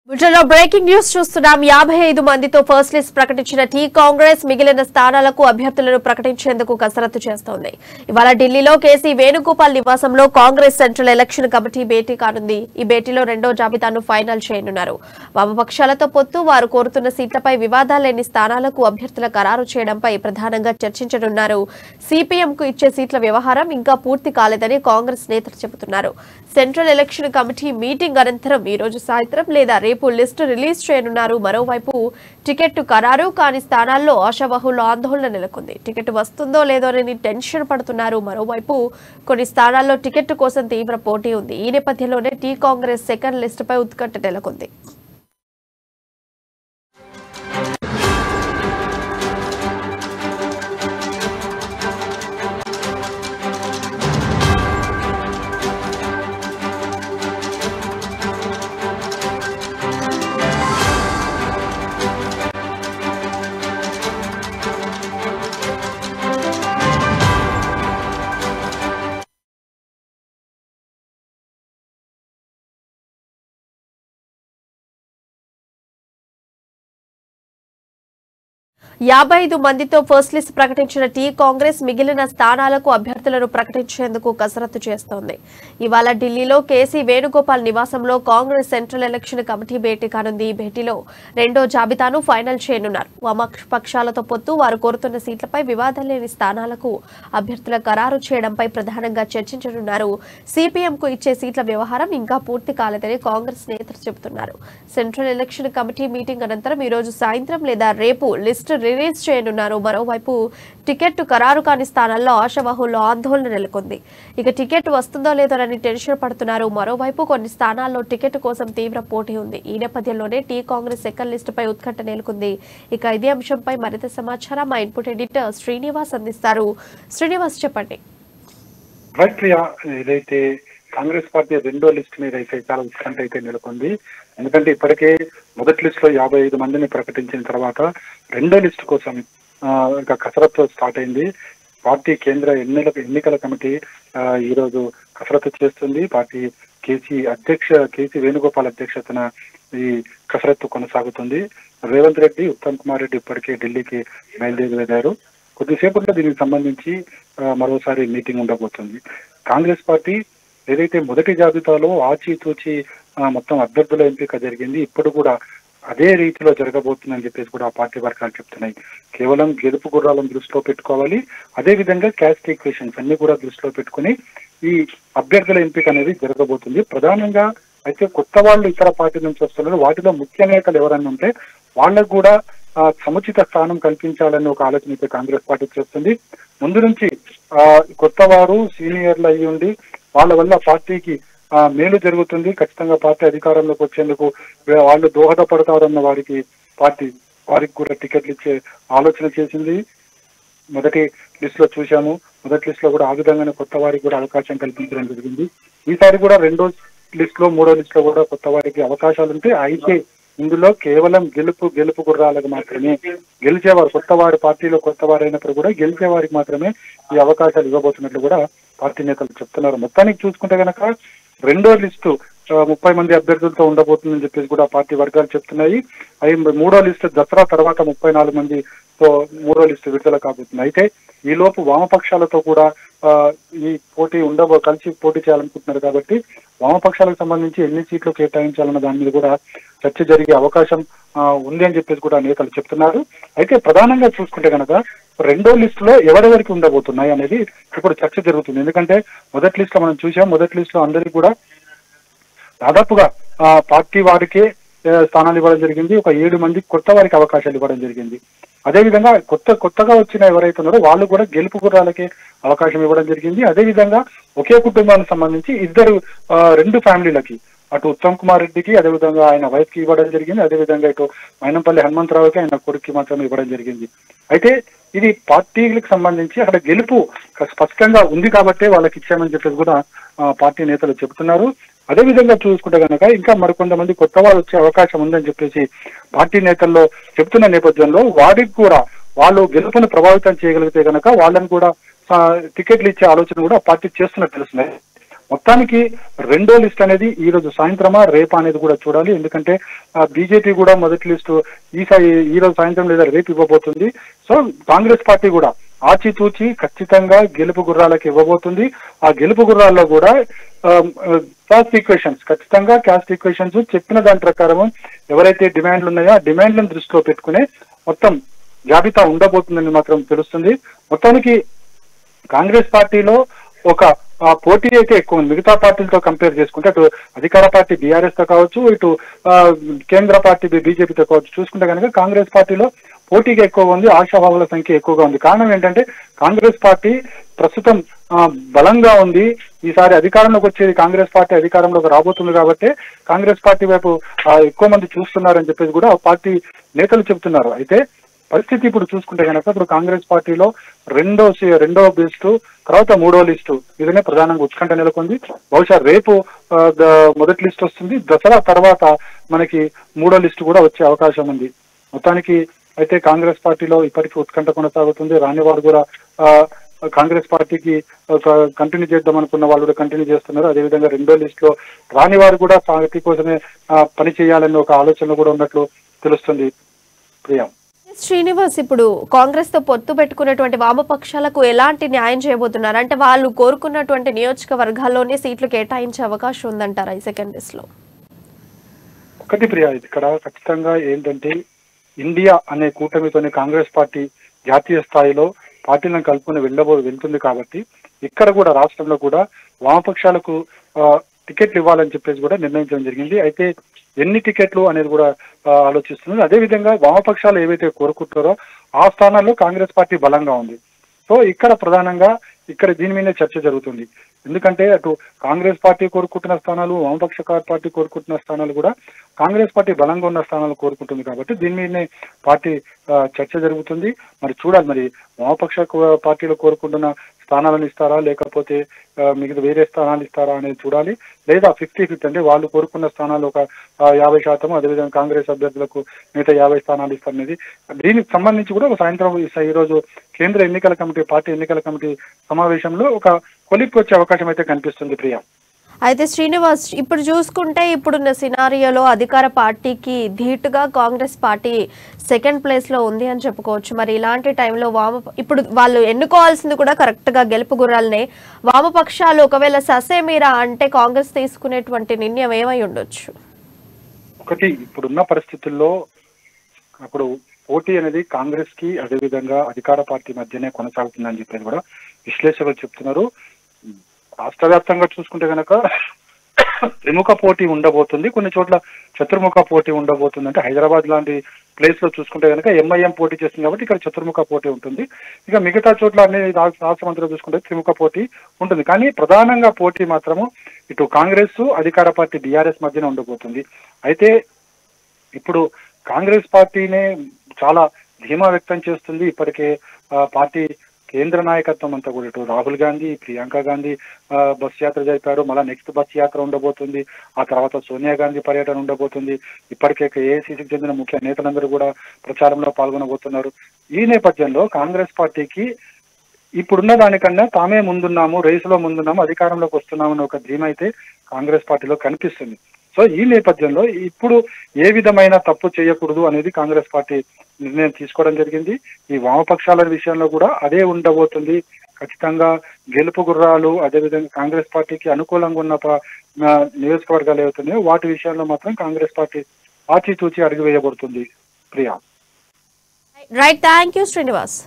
బులెటిన్లో breaking news చూస్తున్నాం. 55 మందితో ఫస్ట్ లిస్ట్ ప్రకటించిన టీ కాంగ్రెస్ మిగిలిన స్థానాలకు అభ్యర్థులను ప్రకటించేందుకు కసరత్తు చేస్తోంది. ఇవాళ ఢిల్లీలో కేసీ వేణుగోపాల్ నివాసంలో కాంగ్రెస్ సెంట్రల్ ఎలక్షన్ కమిటీ భేటీ కానుంది. ఈ భేటీలో రెండో జాబితాను ఫైనల్ చేయనున్నారు. వామపక్షాలతో పొత్తు, వారు కోరుతున్న సీట్లపై వివాదాలు లేని స్థానాలకు అభ్యర్థుల ఖరారు చేయడంపై ప్రధానంగా చర్చించనున్నారు. సిపిఎంకు ఇచ్చే సీట్ల వ్యవహారం ఇంకా పూర్తి కాలేదని కాంగ్రెస్ నేతలు చెబుతున్నారు. సెంట్రల్ ఎలక్షన్ కమిటీ మీటింగ్ అనంతరం ఈ రోజు సాయంత్రం లేదా రేపు లిస్టు రిలీజ్ చేయనున్నారు. మరోవైపు టికెట్ ఖరారు కాని స్థానాల్లో ఆశావహుల ఆందోళన నెలకొంది. టికెట్ వస్తుందో లేదోనని టెన్షన్ పడుతున్నారు. మరోవైపు కొన్ని స్థానాల్లో టికెట్ కోసం తీవ్ర పోటీ ఉంది. ఈ నేపథ్యంలోనే టీ కాంగ్రెస్ సెకండ్ లిస్టుపై ఉత్కంఠ నెలకొంది. యాభై 55 మందితో ఫస్ట్ లిస్ట్ ప్రకటించిన టీ కాంగ్రెస్ మిగిలిన స్థానాలకు అభ్యర్థులను ప్రకటించేందుకు కసరత్తు చేస్తోంది. ఇవాళ ఢిల్లీలో కేసీ వేణుగోపాల్ నివాసంలో కాంగ్రెస్ సెంట్రల్ ఎలక్షన్ కమిటీ భేటీ కానుంది. ఈ భేటీలో రెండో జాబితాను ఫైనల్ చేయనున్నారు. వామపక్షాలతో పొత్తు, వారు కోరుతున్న సీట్లపై వివాదం లేని స్థానాలకు అభ్యర్థుల ఖరారు చేయడంపై ప్రధానంగా చర్చించనున్నారు. సిపిఎంకు ఇచ్చే సీట్ల వ్యవహారం ఇంకా పూర్తి కాలేదని కాంగ్రెస్ నేతలు చెబుతున్నారు. సెంట్రల్ ఎలక్షన్ కమిటీ మీటింగ్ అనంతరం ఈ రోజు సాయంత్రం లేదా రేపు లిస్టు రిలీజ్ చేయనున్నారు. మరోవైపు టికెట్ ఖరారు కాని స్థానాల్లో ఆశావహుల్లో ఆందోళన నెలకొంది. ఇక టికెట్ వస్తుందో లేదోనని టెన్షన్ పడుతున్నారు. మరోవైపు కొన్ని స్థానాల్లో టికెట్ కోసం తీవ్ర పోటీ ఉంది. ఈ నేపథ్యంలోనే టీ కాంగ్రెస్ సెకండ్ లిస్టుపై ఉత్కంఠ నెలకొంది. ఇక ఇదే అంశంపై మరింత సమాచారం మా ఇన్పుట్ ఎడిటర్ శ్రీనివాస్ అందిస్తారు. శ్రీనివాస్, చెప్పండి. ఏదైతే కాంగ్రెస్ పార్టీ రెండో లిస్ట్ మీద అయితే చాలా ఉత్కంఠ అయితే నెలకొంది. ఎందుకంటే ఇప్పటికే మొదటి లిస్ట్ లో 55 మందిని ప్రకటించిన తర్వాత రెండో లిస్టు కోసం కసరత్తు స్టార్ట్ అయింది. పార్టీ కేంద్ర ఎన్నికల కమిటీ ఈ రోజు కసరత్తు చేస్తుంది. పార్టీ కేసీ వేణుగోపాల్ అధ్యక్షతన ఈ కసరత్తు కొనసాగుతుంది. రేవంత్ రెడ్డి, ఉత్తమ్ కుమార్ రెడ్డి ఇప్పటికే ఢిల్లీకి బయలుదేరి వెళ్ళారు. కొద్దిసేపట్లో దీనికి సంబంధించి మరోసారి మీటింగ్ ఉండబోతుంది. కాంగ్రెస్ పార్టీ ఏదైతే మొదటి జాబితాలో ఆచితూచి మొత్తం అభ్యర్థుల ఎంపిక జరిగింది, ఇప్పుడు కూడా అదే రీతిలో జరగబోతుందని చెప్పేసి కూడా ఆ పార్టీ వర్గాలు చెప్తున్నాయి. కేవలం గెలుపు గుర్రాలను దృష్టిలో పెట్టుకోవాలి, అదే విధంగా క్యాస్ట్ ఈక్వేషన్స్ అన్ని కూడా దృష్టిలో పెట్టుకుని ఈ అభ్యర్థుల ఎంపిక అనేది జరగబోతుంది. ప్రధానంగా అయితే కొత్త వాళ్ళు ఇతర పార్టీ నుంచి వస్తున్నారు. వాటిలో ముఖ్య నేతలు ఎవరన్నా ఉంటే వాళ్ళకు కూడా సముచిత స్థానం కల్పించాలని ఒక ఆలోచన అయితే కాంగ్రెస్ పార్టీ చేస్తుంది. ముందు నుంచి కొత్త వారు సీనియర్లు అయ్యి ఉండి వాళ్ళ వల్ల పార్టీకి మేలు జరుగుతుంది, ఖచ్చితంగా పార్టీ అధికారంలోకి వచ్చేందుకు వాళ్ళు దోహదపడతారన్న వారికి కూడా టికెట్లు ఇచ్చే ఆలోచన చేసింది. మొదటి లిస్ట్ లో చూశాము. మొదటి లిస్ట్ లో కూడా ఆ విధంగానే కొత్త వారికి కూడా అవకాశం కల్పించడం జరిగింది. ఈసారి కూడా రెండో లిస్ట్ లో మూడో లిస్ట్ లో కూడా కొత్త వారికి అవకాశాలు ఉంటాయి. అయితే ఇందులో కేవలం గెలుపు గుర్రాలకు మాత్రమే, గెలిచేవారు పార్టీలో కొత్త వారు అయినప్పుడు కూడా గెలిచే వారికి మాత్రమే ఈ అవకాశాలు ఇవ్వబోతున్నట్లు కూడా పార్టీ నేతలు చెప్తున్నారు. మొత్తానికి చూసుకుంటే కనుక రెండో లిస్టు 30 మంది అభ్యర్థులతో ఉండబోతుందని చెప్పేసి కూడా పార్టీ వర్గాలు చెప్తున్నాయి. మూడో లిస్టు దసరా తర్వాత 34 మందితో మూడో లిస్టు విడుదల కాబోతుంది. అయితే ఈ లోపు వామపక్షాలతో కూడా ఈ పోటీ కలిసి పోటీ చేయాలనుకుంటున్నారు. కాబట్టి వామపక్షాలకు సంబంధించి ఎన్ని సీట్లు కేటాయించాలన్న దాని మీద కూడా చర్చ జరిగే అవకాశం ఉంది అని చెప్పేసి కూడా నేతలు చెప్తున్నారు. అయితే ప్రధానంగా చూసుకుంటే కనుక రెండో లిస్ట్ లో ఎవరెవరికి ఉండబోతున్నాయి అనేది ఇప్పుడు చర్చ జరుగుతుంది. ఎందుకంటే మొదటి లిస్ట్ లో మనం చూసాం. మొదటి లిస్ట్ లో అందరికీ కూడా దాదాపుగా పార్టీ వారికే స్థానాలు ఇవ్వడం జరిగింది. ఒక 7 మంది కొత్త వారికి అవకాశాలు ఇవ్వడం జరిగింది. అదేవిధంగా కొత్తగా వచ్చిన ఎవరైతే ఉన్నారో వాళ్ళు కూడా గెలుపు గుర్రాలకే అవకాశం ఇవ్వడం జరిగింది. అదేవిధంగా ఒకే కుటుంబానికి సంబంధించి రెండు ఫ్యామిలీలకి, అటు ఉత్తమ్ కుమార్ రెడ్డికి అదేవిధంగా ఆయన వైఫ్ కి ఇవ్వడం జరిగింది. అదేవిధంగా ఇటు మైనంపల్లి హనుమంతరావుకి ఆయన కొడుక్కి మాత్రమే ఇవ్వడం జరిగింది. అయితే ఇది పార్టీలకు సంబంధించి అక్కడ గెలుపు స్పష్టంగా ఉంది కాబట్టే వాళ్ళకి ఇచ్చామని చెప్పేసి కూడా పార్టీ నేతలు చెబుతున్నారు. అదేవిధంగా చూసుకుంటే కనుక ఇంకా మరికొంతమంది కొత్త వాళ్ళు వచ్చే అవకాశం ఉందని చెప్పేసి పార్టీ నేతల్లో చెబుతున్న నేపథ్యంలో వారికి కూడా వాళ్ళు గెలుపును ప్రభావితం చేయగలిగితే కనుక వాళ్ళని కూడా టికెట్లు ఇచ్చే ఆలోచన కూడా పార్టీ చేస్తున్నట్టు తెలుస్తున్నాయి. మొత్తానికి రెండో లిస్ట్ అనేది ఈ రోజు సాయంత్రమా రేపా అనేది కూడా చూడాలి. ఎందుకంటే బీజేపీ కూడా మొదటి లిస్టు ఈ రోజు సాయంత్రం లేదా రేపు ఇవ్వబోతుంది. సో కాంగ్రెస్ పార్టీ కూడా ఆచితూచి ఖచ్చితంగా గెలుపు గుర్రాలకు ఇవ్వబోతుంది. ఆ గెలుపు గుర్రాల్లో కూడా క్యాస్ట్ ఈక్వేషన్స్, ఖచ్చితంగా క్యాస్ట్ ఈక్వేషన్స్ చెప్పిన దాని ప్రకారం ఎవరైతే డిమాండ్లు ఉన్నాయో ఆ డిమాండ్లను దృష్టిలో పెట్టుకునే మొత్తం జాబితా ఉండబోతుందని మాత్రం తెలుస్తుంది. మొత్తానికి కాంగ్రెస్ పార్టీలో ఒక పోటీ అయితే ఎక్కువ ఉంది. మిగతా పార్టీలతో కంపేర్ చేసుకుంటే అటు అధికార పార్టీ బీఆర్ఎస్ తో కావచ్చు, ఇటు కేంద్ర పార్టీ బీజేపీతో కావచ్చు, చూసుకుంటే కనుక కాంగ్రెస్ పార్టీలో పోటీగా ఎక్కువగా ఉంది, ఆశాభావాల సంఖ్య ఎక్కువగా ఉంది. కారణం ఏంటంటే కాంగ్రెస్ పార్టీ ప్రస్తుతం బలంగా ఉంది. ఈసారి అధికారంలోకి వచ్చేది కాంగ్రెస్ పార్టీ అధికారంలోకి రాబోతుంది కాబట్టి కాంగ్రెస్ పార్టీ వైపు ఎక్కువ మంది చూస్తున్నారని చెప్పేసి కూడా పార్టీ నేతలు చెబుతున్నారు. అయితే పరిస్థితి ఇప్పుడు చూసుకుంటే కనుక ఇప్పుడు కాంగ్రెస్ పార్టీలో రెండో లిస్టు, తర్వాత మూడో లిస్టు ఇదనే ప్రధానంగా ఉత్కంఠ నెలకొంది. బహుశా రేపు మొదటి లిస్ట్ వస్తుంది, దసరా తర్వాత మనకి మూడో లిస్టు కూడా వచ్చే అవకాశం ఉంది. మొత్తానికి అయితే కాంగ్రెస్ పార్టీలో ఇప్పటికీ ఉత్కంఠ కొనసాగుతుంది. రాని వారు కూడా కాంగ్రెస్ పార్టీకి కంటిన్యూ చేద్దాం అనుకున్న వాళ్ళు కూడా కంటిన్యూ చేస్తున్నారు. అదేవిధంగా రెండో లిస్ట్ లో రాని వారు కూడా పార్టీ కోసమే పని చేయాలనే ఒక ఆలోచన కూడా ఉన్నట్లు తెలుస్తుంది. ప్రియా శ్రీనివాస్, ఇప్పుడు కాంగ్రెస్ తో పొత్తు పెట్టుకున్నటువంటి వామపక్షాలకు ఎలాంటి న్యాయం చేయబోతున్నారు? అంటే వాళ్ళు కోరుకున్నటువంటి నియోజకవర్గాల్లోనే సీట్లు కేటాయించే అవకాశం ఉందంటారా ఈ సెకండ్ లిస్ట్ లో? ఒకటి ప్రియా, ఇక్కడ ఖచ్చితంగా ఏంటంటే ఇండియా అనే కూటమితోనే కాంగ్రెస్ పార్టీ జాతీయ స్థాయిలో పార్టీలను కలుపుకుని వెళ్తుంది కాబట్టి ఇక్కడ కూడా రాష్ట్రంలో కూడా వామపక్షాలకు టికెట్లు ఇవ్వాలని చెప్పేసి కూడా నిర్ణయించడం జరిగింది. అయితే ఎన్ని టికెట్లు అనేది కూడా ఆలోచిస్తుంది. అదేవిధంగా వామపక్షాలు ఏవైతే కోరుకుంటారో ఆ స్థానాల్లో కాంగ్రెస్ పార్టీ బలంగా ఉంది. సో ఇక్కడ ప్రధానంగా దీని మీదే చర్చ జరుగుతుంది. ఎందుకంటే అటు కాంగ్రెస్ పార్టీ కోరుకుంటున్న స్థానాలు, వామపక్ష పార్టీ కోరుకుంటున్న స్థానాలు కూడా కాంగ్రెస్ పార్టీ బలంగా ఉన్న స్థానాలు కోరుకుంటుంది కాబట్టి దీని మీదనే పార్టీ చర్చ జరుగుతుంది. మరి చూడాలి, మరి వామపక్ష పార్టీలు కోరుకుంటున్న స్థానాలను ఇస్తారా లేకపోతే మిగతా వేరే స్థానాలు ఇస్తారా అనేది చూడాలి. లేదా 50-50 అంటే వాళ్ళు కోరుకున్న స్థానాలు ఒక 50%, అదేవిధంగా కాంగ్రెస్ అభ్యర్థులకు మిగతా 50 స్థానాలు ఇస్తారనేది దీనికి సంబంధించి కూడా ఒక సాయంత్రం ఈ రోజు కేంద్ర ఎన్నికల కమిటీ పార్టీ ఎన్నికల కమిటీ సమావేశంలో ఒక కొలిక్కి వచ్చే అవకాశం అయితే కనిపిస్తుంది. ప్రియా అయితే శ్రీనివాస్, ఇప్పుడు చూసుకుంటే ఇప్పుడున్న సినారియోలో అధికార పార్టీకి ధీటుగా కాంగ్రెస్ పార్టీ సెకండ్ ప్లేస్ లో ఉంది అని చెప్పుకోవచ్చు. మరి ఇలాంటి టైంలో ఇప్పుడు వాళ్ళు ఎన్నుకోవాల్సింది కూడా కరెక్ట్ గా గెలుపు గుర్రాలనే. వామపక్షాలు ఒకవేళ ససేమీరా అంటే కాంగ్రెస్ తీసుకునేటువంటి నిర్ణయం ఏమై ఉండొచ్చు? ఒకటి, ఇప్పుడున్న పరిస్థితుల్లో అప్పుడు పోటీ అనేది కాంగ్రెస్ కి అదేవిధంగా అధికార పార్టీ మధ్యనే కొనసాగుతుందని చెప్పేసి కూడా విశ్లేషకులు చెప్తున్నారు. రాష్ట్ర వ్యాప్తంగా చూసుకుంటే కనుక త్రిముఖ పోటీ ఉండబోతుంది, కొన్ని చోట్ల చతుర్ముఖ పోటీ ఉండబోతుంది. అంటే హైదరాబాద్ లాంటి ప్లేస్ లో చూసుకుంటే కనుక ఎంఐఎం పోటీ చేస్తుంది కాబట్టి ఇక్కడ చతుర్ముఖ పోటీ ఉంటుంది. ఇక మిగతా చోట్ల అన్ని రాష్ట్రమంత్రిలో చూసుకుంటే త్రిముఖ పోటీ ఉంటుంది. కానీ ప్రధానంగా పోటీ మాత్రము ఇటు కాంగ్రెస్ అధికార పార్టీ బీఆర్ఎస్ మధ్యనే ఉండబోతుంది. అయితే ఇప్పుడు కాంగ్రెస్ పార్టీనే చాలా ధీమా వ్యక్తం చేస్తుంది. ఇప్పటికే పార్టీ కేంద్ర నాయకత్వం అంతా కూడా ఇటు రాహుల్ గాంధీ, ప్రియాంక గాంధీ బస్ యాత్ర జరిపారు. మళ్ళీ నెక్స్ట్ బస్ యాత్ర ఉండబోతుంది. ఆ తర్వాత సోనియా గాంధీ పర్యటన ఉండబోతుంది. ఇప్పటికే ఏఐసీసీకి చెందిన ముఖ్య నేతలందరూ కూడా ప్రచారంలో పాల్గొనబోతున్నారు. ఈ నేపథ్యంలో కాంగ్రెస్ పార్టీకి ఇప్పుడున్న దానికన్నా తామే ముందున్నాము, రేసులో ముందున్నాము, అధికారంలోకి వస్తున్నామని ఒక ధీమ అయితే కాంగ్రెస్ పార్టీలో కనిపిస్తుంది. సో ఈ నేపథ్యంలో ఇప్పుడు ఏ విధమైన తప్పు చేయకూడదు అనేది కాంగ్రెస్ పార్టీ నిర్ణయం తీసుకోవడం జరిగింది. ఈ వామపక్షాల విషయంలో కూడా అదే ఉండబోతుంది. ఖచ్చితంగా గెలుపు గుర్రాలు అదేవిధంగా కాంగ్రెస్ పార్టీకి అనుకూలంగా ఉన్న నియోజకవర్గాలు ఏవైతున్నాయో వాటి విషయంలో మాత్రం కాంగ్రెస్ పార్టీ ఆచితూచి అడుగు వేయబడుతుంది. Priya right, thank you Srinivas.